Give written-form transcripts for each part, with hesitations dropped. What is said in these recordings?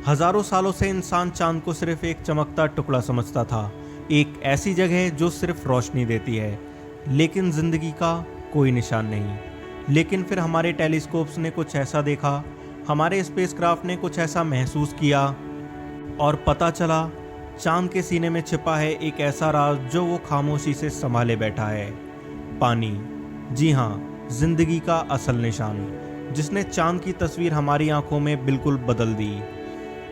हजारों सालों से इंसान चांद को सिर्फ एक चमकता टुकड़ा समझता था, एक ऐसी जगह जो सिर्फ रोशनी देती है, लेकिन जिंदगी का कोई निशान नहीं। लेकिन फिर हमारे टेलीस्कोप्स ने कुछ ऐसा देखा, हमारे स्पेसक्राफ्ट ने कुछ ऐसा महसूस किया और पता चला चांद के सीने में छिपा है एक ऐसा राज जो वो खामोशी से संभाले बैठा है, पानी। जी हाँ, जिंदगी का असल निशान, जिसने चांद की तस्वीर हमारी आंखों में बिल्कुल बदल दी।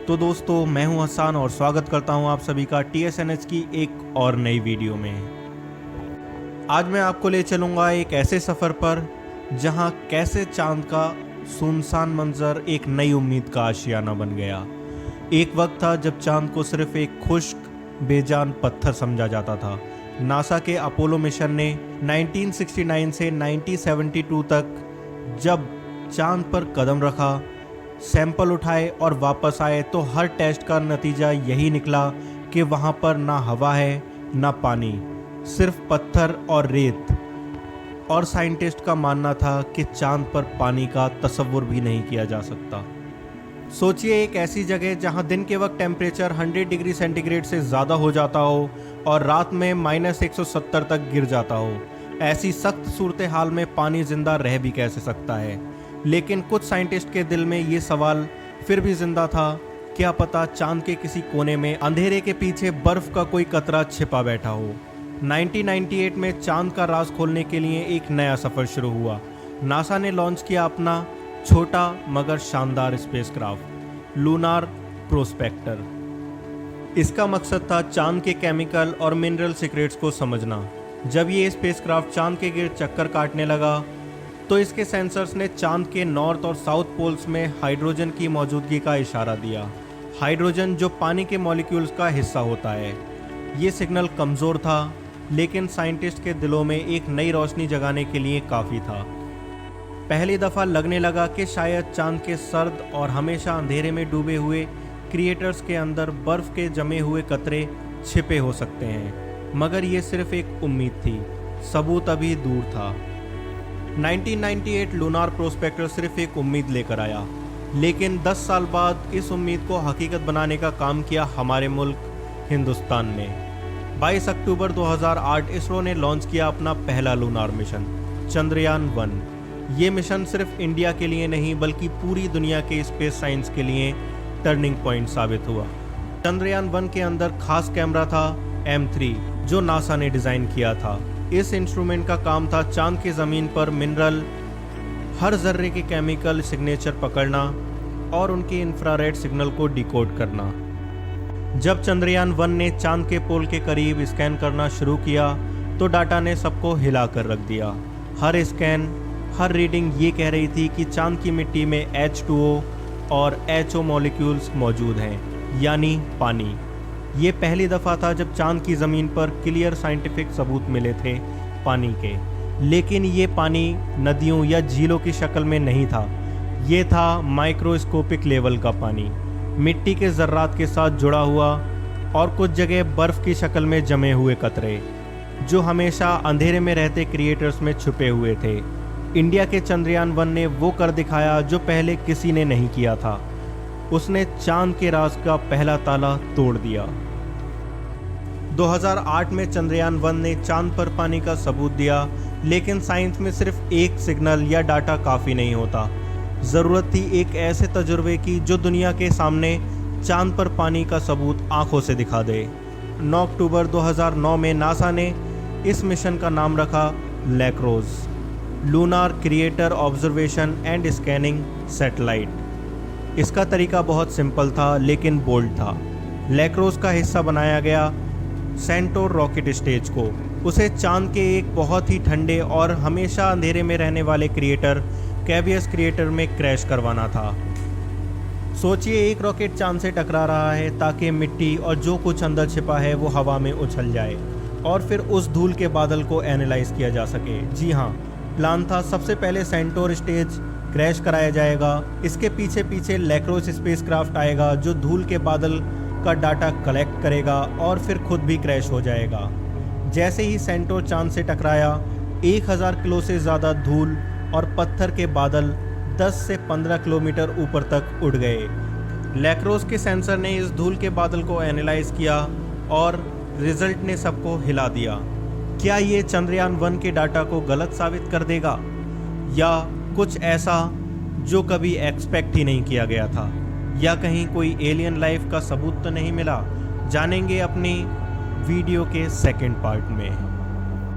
तो दोस्तों, मैं हूं हसन और स्वागत करता हूं आप सभी का TSNH की एक और नई वीडियो में। आज मैं आपको ले चलूंगा एक ऐसे सफ़र पर जहां कैसे चांद का सुनसान मंजर एक नई उम्मीद का आशियाना बन गया। एक वक्त था जब चांद को सिर्फ एक खुश्क बेजान पत्थर समझा जाता था। नासा के अपोलो मिशन ने 1969 से 1972 तक जब चांद पर कदम रखा, सैंपल उठाए और वापस आए तो हर टेस्ट का नतीजा यही निकला कि वहाँ पर ना हवा है ना पानी, सिर्फ पत्थर और रेत। और साइंटिस्ट का मानना था कि चांद पर पानी का तसव्वुर भी नहीं किया जा सकता। सोचिए, एक ऐसी जगह जहां दिन के वक्त टेम्परेचर 100 डिग्री सेंटीग्रेड से ज़्यादा हो जाता हो और रात में -170 तक गिर जाता हो। ऐसी सख्त सूरत हाल में पानी जिंदा रह भी कैसे सकता है? लेकिन कुछ साइंटिस्ट के दिल में ये सवाल फिर भी जिंदा था, क्या पता चांद के किसी कोने में अंधेरे के पीछे बर्फ का कोई कतरा छिपा बैठा हो। 1998 में चांद का राज खोलने के लिए एक नया सफ़र शुरू हुआ। नासा ने लॉन्च किया अपना छोटा मगर शानदार स्पेसक्राफ्ट लूनार प्रोस्पेक्टर। इसका मकसद था चांद के केमिकल और मिनरल सीक्रेट्स को समझना। जब ये स्पेसक्राफ्ट चांद के गिर्द चक्कर काटने लगा तो इसके सेंसर्स ने चांद के नॉर्थ और साउथ पोल्स में हाइड्रोजन की मौजूदगी का इशारा दिया। हाइड्रोजन जो पानी के मॉलिक्यूल्स का हिस्सा होता है। ये सिग्नल कमज़ोर था, लेकिन साइंटिस्ट के दिलों में एक नई रोशनी जगाने के लिए काफ़ी था। पहली दफ़ा लगने लगा कि शायद चांद के सर्द और हमेशा अंधेरे में डूबे हुए क्रिएटर्स के अंदर बर्फ़ के जमे हुए कतरे छिपे हो सकते हैं। मगर ये सिर्फ एक उम्मीद थी, सबूत अभी दूर था। 1998 लूनार प्रोस्पेक्टर सिर्फ एक उम्मीद लेकर आया, लेकिन 10 साल बाद इस उम्मीद को हकीकत बनाने का काम किया हमारे मुल्क हिंदुस्तान ने। 22 अक्टूबर 2008 इसरो ने लॉन्च किया अपना पहला लूनार मिशन चंद्रयान-1। ये मिशन सिर्फ इंडिया के लिए नहीं बल्कि पूरी दुनिया के स्पेस साइंस के लिए टर्निंग पॉइंट साबित हुआ। चंद्रयान-1 के अंदर खास कैमरा था M3 जो नासा ने डिज़ाइन किया था। इस इंस्ट्रूमेंट का काम था चांद की ज़मीन पर मिनरल हर जर्रे के केमिकल सिग्नेचर पकड़ना और उनके इंफ्रारेड सिग्नल को डिकोड करना। जब चंद्रयान-1 ने चांद के पोल के करीब स्कैन करना शुरू किया तो डाटा ने सबको हिला कर रख दिया। हर स्कैन, हर रीडिंग ये कह रही थी कि चांद की मिट्टी में H2O और HO मॉलिक्यूल्स मौजूद हैं, यानी पानी। ये पहली दफ़ा था जब चांद की ज़मीन पर क्लियर साइंटिफिक सबूत मिले थे पानी के। लेकिन ये पानी नदियों या झीलों की शक्ल में नहीं था, ये था माइक्रोस्कोपिक लेवल का पानी, मिट्टी के ज़र्रात के साथ जुड़ा हुआ और कुछ जगह बर्फ़ की शक्ल में जमे हुए कतरे जो हमेशा अंधेरे में रहते क्रिएटर्स में छुपे हुए थे। इंडिया के चंद्रयान-1 ने वो कर दिखाया जो पहले किसी ने नहीं किया था। उसने चांद के राज का पहला ताला तोड़ दिया। 2008 में चंद्रयान-1 ने चांद पर पानी का सबूत दिया, लेकिन साइंस में सिर्फ एक सिग्नल या डाटा काफ़ी नहीं होता। ज़रूरत थी एक ऐसे तजुर्बे की जो दुनिया के सामने चांद पर पानी का सबूत आंखों से दिखा दे। 9 अक्टूबर 2009 में नासा ने इस मिशन का नाम रखा lacrosse, lunar creator observation and scanning satellite. इसका तरीका बहुत सिंपल था लेकिन बोल्ड था। लैक्रोस का हिस्सा बनाया गया सेंटोर रॉकेट स्टेज को। उसे चांद के एक बहुत ही ठंडे और हमेशा अंधेरे में रहने वाले क्रिएटर कैवियस क्रिएटर में क्रैश करवाना था। सोचिए, एक रॉकेट चांद से टकरा रहा है ताकि मिट्टी और जो कुछ अंदर छिपा है वो हवा में उछल जाए और फिर उस धूल के बादल को एनालाइज किया जा सके। जी हाँ, प्लान था सबसे पहले सेंटोर स्टेज क्रैश कराया जाएगा, इसके पीछे पीछे लैक्रोस स्पेसक्राफ्ट आएगा जो धूल के बादल का डाटा कलेक्ट करेगा और फिर खुद भी क्रैश हो जाएगा। जैसे ही सेंटोर चांद से टकराया, 1000 किलो से ज़्यादा धूल और पत्थर के बादल 10 से 15 किलोमीटर ऊपर तक उड़ गए। लैक्रोस के सेंसर ने इस धूल के बादल को एनालाइज किया और रिजल्ट ने सबको हिला दिया। क्या ये चंद्रयान 1 के डाटा को गलत साबित कर देगा या कुछ ऐसा जो कभी एक्सपेक्ट ही नहीं किया गया था, या कहीं कोई एलियन लाइफ का सबूत तो नहीं मिला? जानेंगे अपनी वीडियो के सेकंड पार्ट में।